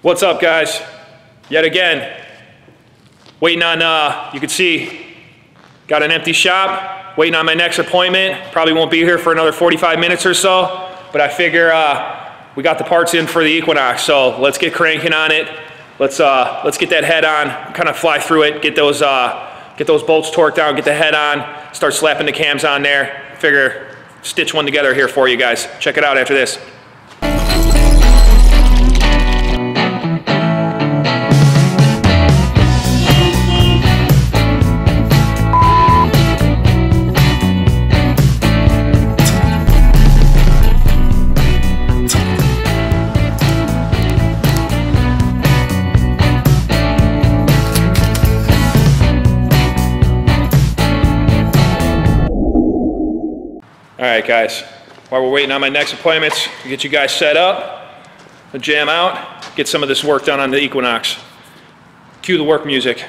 What's up, guys? Yet again, waiting on, you can see, got an empty shop, waiting on my next appointment. Probably won't be here for another 45 minutes or so, but I figure we got the parts in for the Equinox, so let's get cranking on it. Let's get that head on, kind of fly through it, get those bolts torqued down, get the head on, start slapping the cams on there. Figure stitch one together here for you guys. Check it out after this. Alright guys, while we're waiting on my next appointments, to get you guys set up, I'll jam out, get some of this work done on the Equinox. Cue the work music.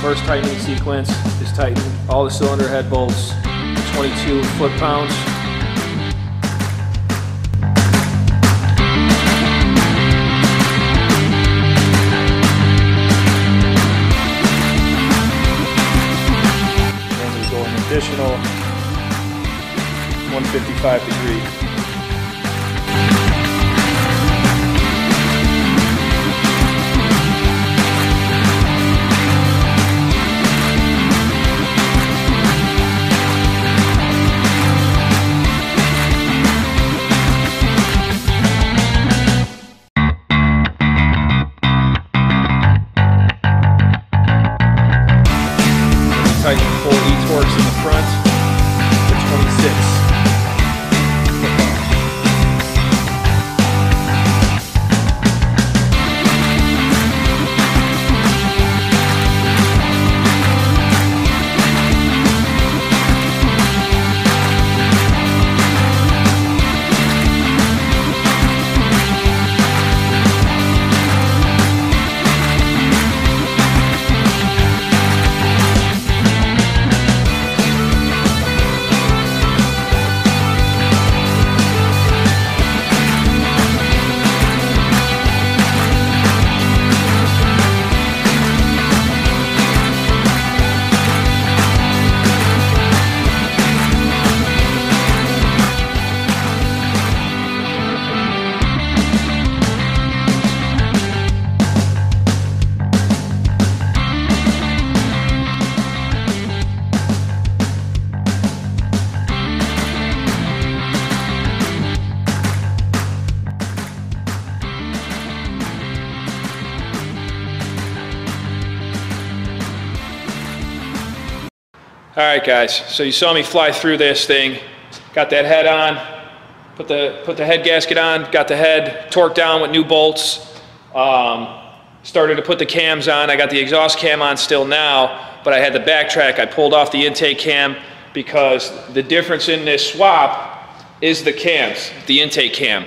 First tightening sequence is tighten all the cylinder head bolts, 22 foot-pounds. Then we go an additional 155 degrees. Tighten 4 E-torques in the front to 26. Alright guys, so you saw me fly through this thing, got that head on, put the head gasket on, got the head torqued down with new bolts, started to put the cams on. I got the exhaust cam on still now, but I had to backtrack. I pulled off the intake cam because the difference in this swap is the cams, the intake cam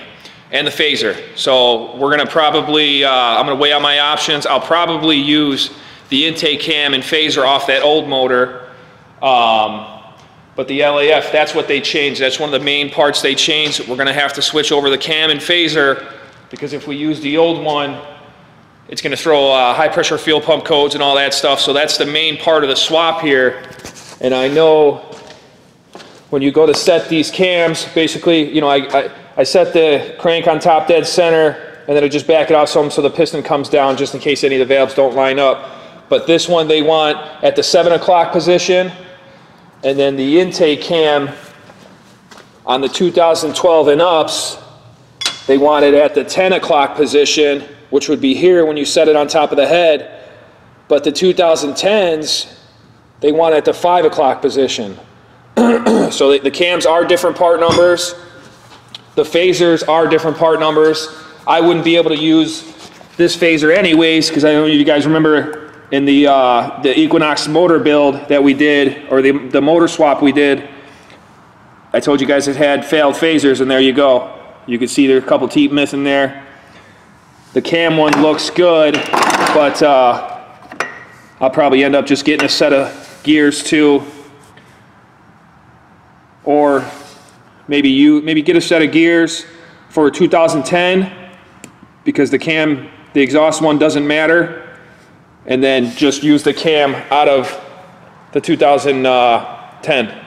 and the phaser. So we're gonna probably, I'm gonna weigh out my options. I'll probably use the intake cam and phaser off that old motor. But the LAF, that's what they changed. That's one of the main parts they changed. We're going to have to switch over the cam and phaser because if we use the old one, it's going to throw high pressure fuel pump codes and all that stuff. So that's the main part of the swap here. And I know when you go to set these cams, basically, you know, I set the crank on top dead center, and then I just back it off some so the piston comes down just in case any of the valves don't line up. But this one they want at the 7 o'clock position, and then the intake cam on the 2012 and ups, they want it at the 10 o'clock position, which would be here when you set it on top of the head. But the 2010s, they want it at the 5 o'clock position. So the cams are different part numbers. The phasers are different part numbers. I wouldn't be able to use this phaser anyways, because I know you guys remember in the Equinox motor build that we did, or the motor swap we did, I told you guys it had failed phasers, and there you go. You can see there's a couple teeth missing there. The cam one looks good, but I'll probably end up just getting a set of gears too, or maybe get a set of gears for 2010, because the exhaust one doesn't matter, and then just use the cam out of the 2010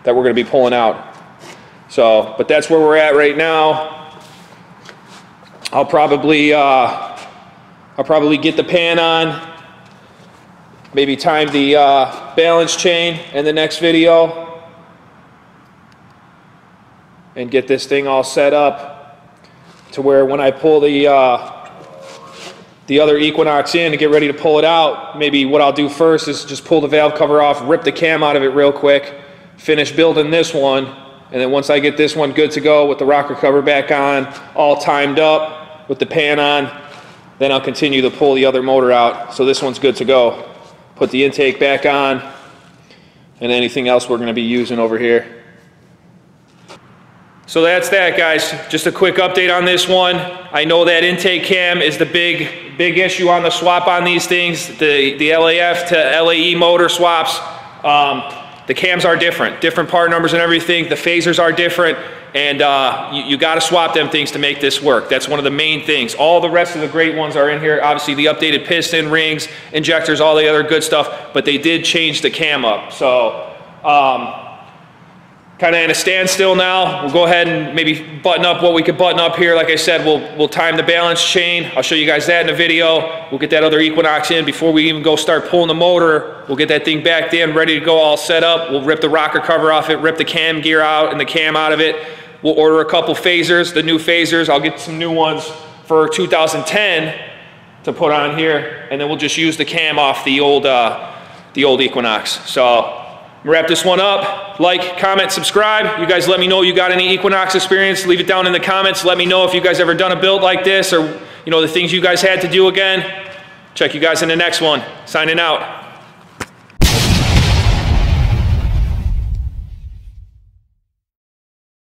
that we're going to be pulling out. So, but that's where we're at right now. I'll probably get the pan on, maybe time the balance chain in the next video, and get this thing all set up to where when I pull the other Equinox in to get ready to pull it out, maybe what I'll do first is just pull the valve cover off, rip the cam out of it real quick, finish building this one, and then once I get this one good to go with the rocker cover back on, all timed up with the pan on, then I'll continue to pull the other motor out. So this one's good to go. Put the intake back on, and anything else we're going to be using over here. So that's that, guys. Just a quick update on this one. I know that intake cam is the big issue on the swap on these things, the LAF to LAE motor swaps. The cams are different part numbers and everything. The phasers are different, and you got to swap them things to make this work. That's one of the main things. All the rest of the great ones are in here. Obviously, the updated piston, rings, injectors, all the other good stuff, but they did change the cam up. So, kind of in a standstill now. We'll go ahead and maybe button up what we could button up here. Like I said, we'll time the balance chain. I'll show you guys that in a video. We'll get that other Equinox in before we even go start pulling the motor. We'll get that thing back in, ready to go, all set up. We'll rip the rocker cover off it, rip the cam gear out and the cam out of it. We'll order a couple phasers, the new phasers. I'll get some new ones for 2010 to put on here, and then we'll just use the cam off the old Equinox. So, wrap this one up. Like, comment, subscribe. You guys let me know you got any Equinox experience. Leave it down in the comments. Let me know if you guys ever done a build like this, or you know, the things you guys had to do again. Check you guys in the next one. Signing out.